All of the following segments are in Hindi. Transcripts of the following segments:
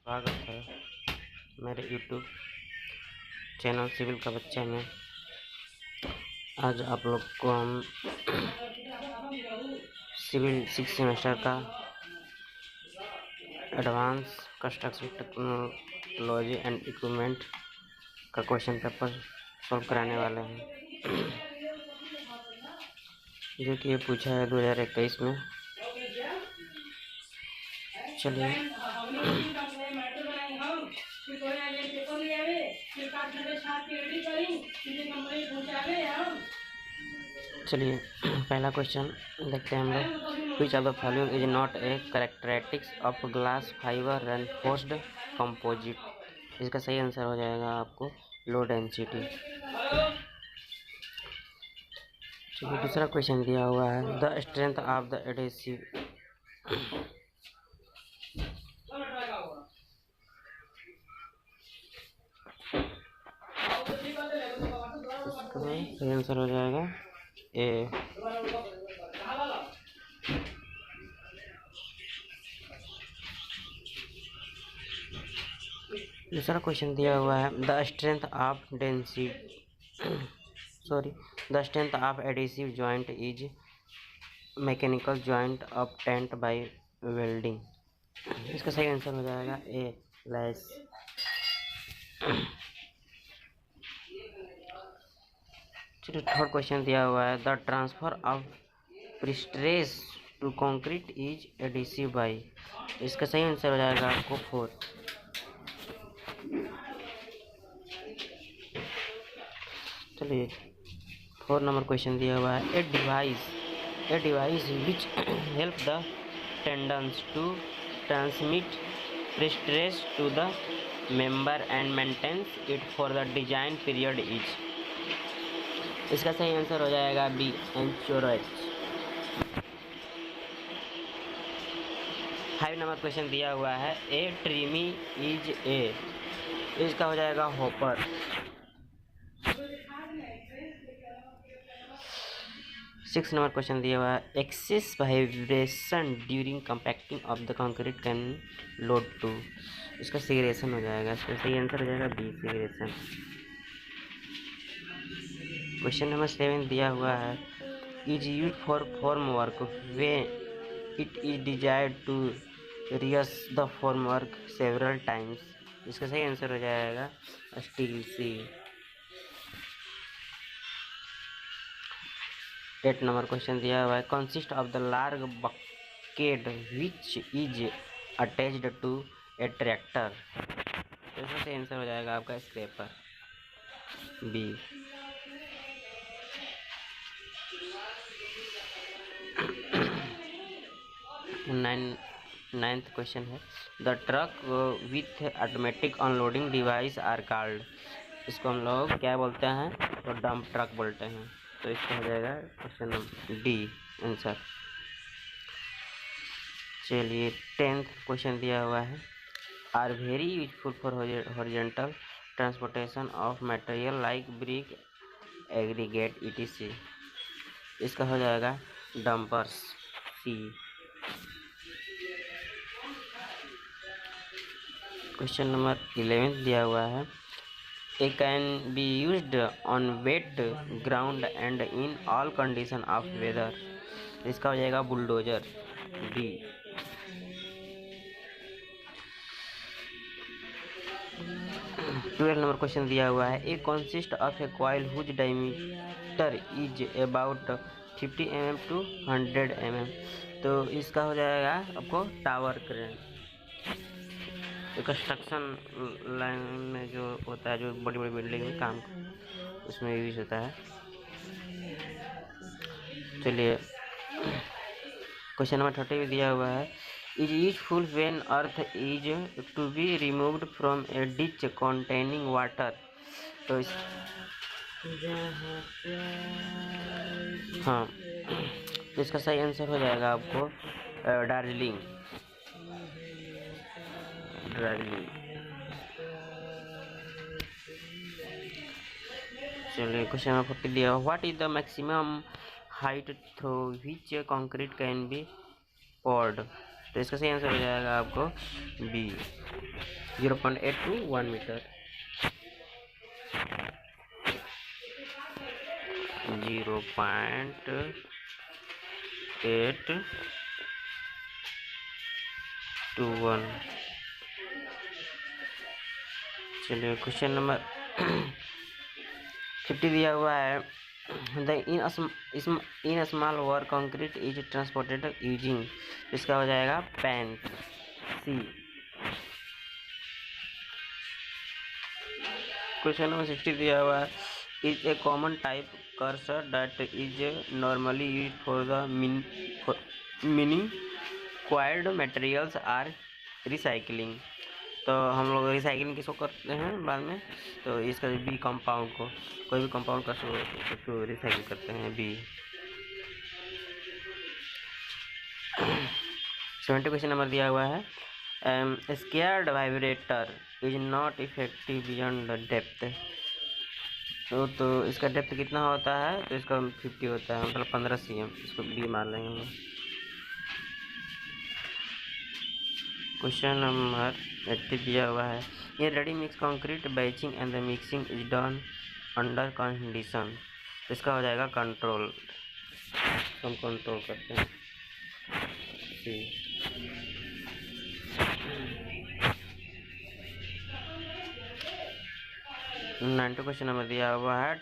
स्वागत है मेरे YouTube चैनल सिविल का बच्चा में। आज आप लोग को हम सिविल 6 सेमेस्टर का advance construction technology and equipment का क्वेश्चन पेपर सॉल्व कराने वाले हैं, जो कि ये पूछा है 2021 में। चलिए पहला क्वेश्चन देखते हैं हम लोग। Which of the following is not a characteristics of glass fibre reinforced composite. इसका सही आंसर हो जाएगा आपको लो डेंसिटी। चलिए दूसरा क्वेश्चन दिया हुआ है the strength of the adhesive. सही आंसर हो जाएगा ए। दूसरा क्वेश्चन दिया हुआ है the strength of the strength of adhesive joint is mechanical joint of tent by welding. इसका सही आंसर हो जाएगा ए लेस। चलिए थर्ड क्वेश्चन दिया हुआ है the transfer of prestress to concrete is adhesive by. इसका सही आंसर हो जाएगा आपको 4। चलिए 4 नंबर क्वेश्चन दिया हुआ है a device which help the tendons to transmit prestress to the member and maintains it for the design period is. इसका सही आंसर हो जाएगा बी एंचोरेज। 5 नंबर क्वेश्चन दिया हुआ है ए ट्रीमी इज ए। इसका हो जाएगा हॉपर। 6 नंबर क्वेश्चन दिया हुआ है excess vibration during compacting of the concrete can load to. इसका सेग्रेशन हो जाएगा। इसका सही आंसर हो जाएगा बी सेग्रेशन। क्वेश्चन नंबर 7 दिया हुआ है is use for form work way it is desired to reuse the form work several times. इसका सही आंसर हो जाएगा स्टील सी। 8 नंबर क्वेश्चन दिया हुआ है consist of the large bucket which is attached to a tractor. तो इसका सही आंसर हो जाएगा आपका स्क्रैपर बी। 9th क्वेश्चन है the truck with automatic unloading device are called. इसको हम लोग क्या बोलते हैं तो डंप ट्रक बोलते हैं। तो इसका हो जाएगा क्वेश्चन नंबर डी आंसर। चलिए 10th क्वेश्चन दिया हुआ है are very useful for horizontal transportation of material like brick aggregate etc। इसका हो जाएगा डंपर्स सी। क्वेश्चन नंबर 11 दिया हुआ है a can be used on wet ground and in all condition of weather. इसका हो जाएगा बुलडोजर डी। 12 नंबर क्वेश्चन दिया हुआ है a consist of a coil whose diameter is about 50 mm to 100 mm। तो इसका हो जाएगा आपको टावर क्रेन। कंस्ट्रक्शन लाइन में जो होता है, जो बड़ी बड़ी बिल्डिंग में काम उसमें यूज होता है। चलिए क्वेश्चन नंबर 30 भी दिया हुआ है is useful when earth is to be removed from a ditch containing water. तो हाँ, तो इसका सही आंसर हो जाएगा आपको दार्जिलिंग। चलिए क्वेश्चन नंबर 40 दिया what is the maximum height through which concrete can be poured. तो इसका सही आंसर हो जाएगा आपको बी। 0.8 to 1 metre. 0.8 to 1। चलिए क्वेश्चन नंबर 50 दिया हुआ है। In small work concrete is transported using, इसका हो जाएगा पैन सी। क्वेश्चन नंबर 60 दिया हुआ है। Is a common type crusher that is normally use for the mining quarried materials or recycling. तो हम लोग रिसाइकलिंग किसको करते हैं बाद में, तो इसका बी कंपाउंड को, कोई भी कंपाउंड का उसको रिसाइकिल करते हैं, बी। 70 क्वेश्चन नंबर दिया हुआ है। Scared vibrator is not effective beyond the depth. तो इसका डेप्थ कितना होता है, तो इसका 50 होता है, मतलब 15 cm, इसको बी मान लेंगे हम लोग। क्वेश्चन नंबर 80 दिया हुआ है। ये ready mix concrete batching and the mixing is done under condition, इसका हो जाएगा कंट्रोल, हम कंट्रोल करते हैं। 90 क्वेश्चन नंबर दिया हुआ है।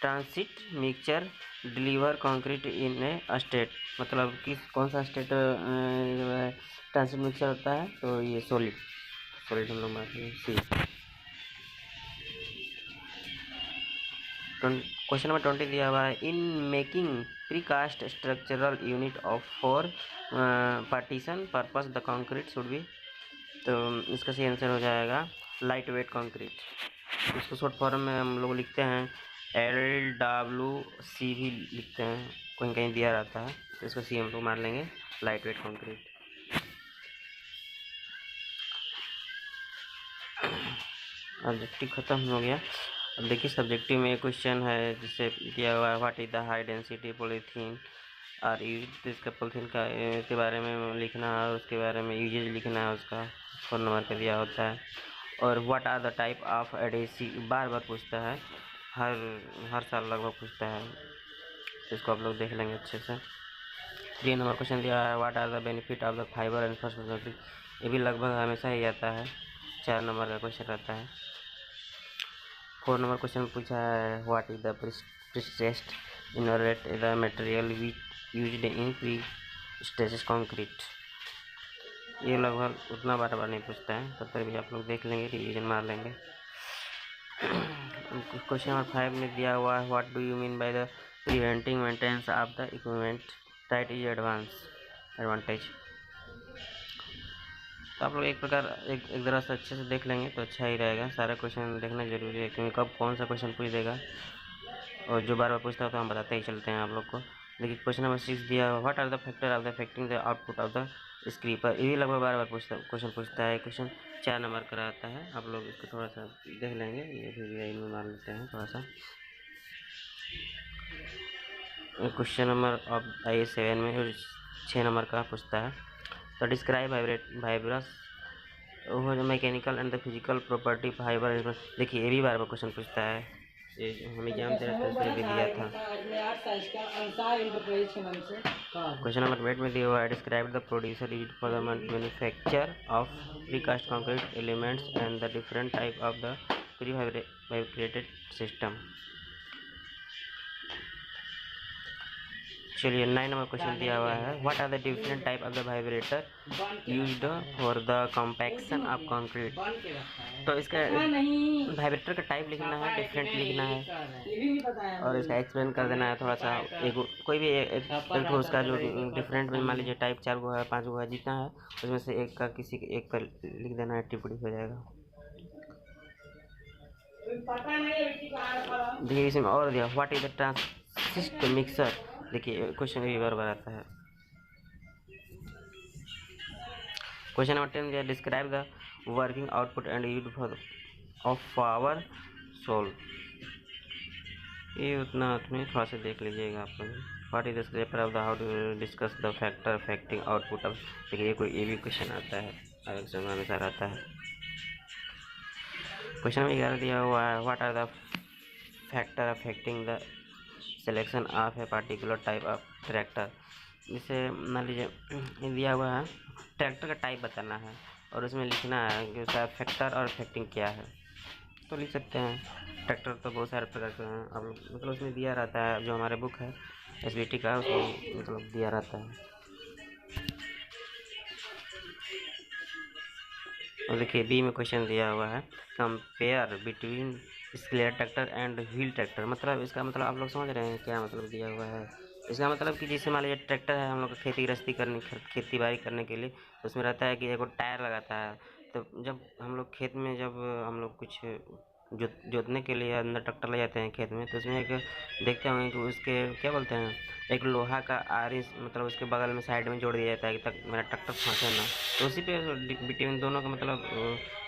ट्रांसिट मिक्सचर डिलीवर कंक्रीट इन ए स्टेट, मतलब किस कौन सा स्टेट ट्रांसिट मिक्सचर होता है, तो ये सॉलिड हम लोग मानते हैं, सी। क्वेश्चन नंबर 20 दिया हुआ है। In making precast structural unit of for partition purpose the concrete should be, तो इसका सही आंसर हो जाएगा लाइट वेट कंक्रीट। इसको शॉर्ट फॉर्म में हम लोग लिखते हैं LWC भी लिखते हैं, कहीं कहीं दिया रहता है, तो इसको सी हम लोग मान लेंगे, लाइट वेट कंक्रीट। ऑब्जेक्टिव खत्म हो गया। अब देखिए सब्जेक्टिव में क्वेश्चन है जिससे दिया हुआ है what is the high density polythene और यूज, इसका पॉलीथीन का के बारे में लिखना है, उसके बारे में यूजेज लिखना है, उसका 4 नंबर का दिया होता है। और what are the type of adhesive, बार बार पूछता है, हर साल लगभग पूछता है, तो इसको आप लोग देख लेंगे अच्छे से। 3 नंबर क्वेश्चन दिया है what are the benefit of the fibre and first, ये भी लगभग हमेशा ही आता है, 4 नंबर का क्वेश्चन रहता है। 4 नंबर क्वेश्चन पूछा है what is the prestressed enolate the material used in pre stressed concrete, ये लगभग उतना बार नहीं पूछता है, तब तक भी आप लोग देख लेंगे, रिवीजन मार लेंगे। क्वेश्चन नंबर 5 में दिया हुआ है what do you mean by the preventing maintenance of the equipment that is advantage. तो आप लोग एक प्रकार एक तरह से अच्छे से देख लेंगे तो अच्छा ही रहेगा, सारा क्वेश्चन देखना जरूरी है, क्योंकि कब कौन सा क्वेश्चन पूछ देगा, और जो बार बार पूछता है तो हम बताते ही चलते हैं आप लोग को। देखिए क्वेश्चन नंबर 6 दिया है what are the factor of the affecting the output of the scraper, ये भी लगभग बार बार क्वेश्चन पूछता है, क्वेश्चन 4 नंबर का रहता है, आप लोग इसको थोड़ा सा देख लेंगे, ये भी मान लेते हैं थोड़ा सा। क्वेश्चन नंबर ऑफ IS7 में 6 नंबर का पूछता है, तो डिस्क्राइब वाइब्रस वो जो mechanical and the physical property fibre, देखिए ये भी बार बार क्वेश्चन पूछता है, ये हम एग्जाम दे रहे थे भी दिया था। क्वेश्चन नंबर 8 में दिया हुआ है describe the producer used for the manufacture of precast concrete elements and the different type of the pre vibrated system. चलिए 9 नंबर क्वेश्चन दिया हुआ है what are the different type of the vibrator used for the compaction of concrete, तो इसका वाइब्रेटर का टाइप लिखना है, डिफरेंट लिखना है, और इसका एक्सप्लेन कर देना है थोड़ा सा, एक कोई भी एक उसका जो डिफरेंट में मान लीजिए टाइप 4 गो है 5 गो है जितना है, उसमें से एक का किसी एक का लिख देना है, टिप्पणी हो जाएगा। देखिए इसमें और दिया what is the transit mixer, देखिए क्वेश्चन भी बार बार आता है। क्वेश्चन नंबर 10 दिया describe the working output and use for of power sole, ये उतना में थोड़ा सा देख लीजिएगा आप लोग। What is the scraper of the how to discuss the factor affecting output of, देखिए ये कोई ये भी क्वेश्चन आता है। एग्जाम में हमेशा रहता है। क्वेश्चन नंबर 11 दिया हुआ है, what are the factor affecting the selection of a particular type of tractor. जैसे मान लीजिए दिया हुआ है ट्रैक्टर का टाइप बताना है और उसमें लिखना है कि उसका फैक्टर और अफेक्टिंग क्या है, तो लिख सकते हैं। ट्रैक्टर तो बहुत सारे प्रकार के हैं, अब मतलब उसमें दिया रहता है, जो हमारे बुक है SBT का उसमें मतलब दिया रहता है। और देखिए बी में क्वेश्चन दिया हुआ है, compare between crawler tractor and wheel tractor. मतलब इसका मतलब आप लोग समझ रहे हैं क्या मतलब दिया हुआ है। इसका मतलब कि जैसे मान लीजिए ट्रैक्टर है, हम लोग खेती गृहस्थी करने खेती बाड़ी करने के लिए, तो उसमें रहता है कि एक टायर लगाता है। तो जब हम लोग खेत में जब हम लोग कुछ जोतने के लिए अंदर ट्रैक्टर ले जाते हैं खेत में, तो उसमें एक देखते होंगे कि उसके क्या बोलते हैं, एक लोहा का आरी मतलब उसके बगल में साइड में जोड़ दिया जाता है कि तक मेरा ट्रैक्टर फंसे ना। तो उसी पे बिटवीन दोनों का मतलब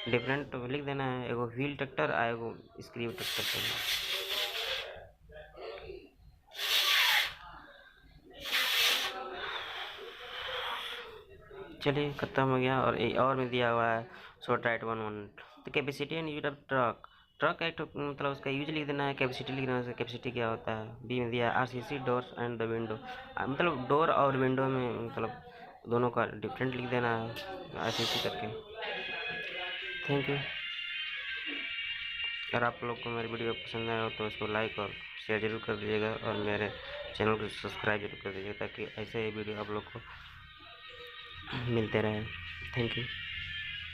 डिफरेंट लिख देना है, एगो व्हील ट्रैक्टर और एगो स्क्रीव ट्रैक्टर। चलिए खत्म हो गया। और में दिया हुआ है शॉर्ट राइट 1 1। तो capacity and use of truck. Truck एक मतलब उसका यूज लिख देना है, कैपेसिटी लिख देना है, उसका कैपेसिटी क्या होता है। बी में दिया RCC door and the window. मतलब डोर और विंडो में मतलब दोनों का डिफरेंट लिख देना है RCC करके। Thank you. अगर आप लोग को मेरी वीडियो पसंद आया हो तो उसको लाइक और शेयर जरूर कर दीजिएगा और मेरे चैनल को सब्सक्राइब जरूर कर दीजिएगा, ताकि ऐसे ही वीडियो आप लोग को मिलते रहे। Thank you.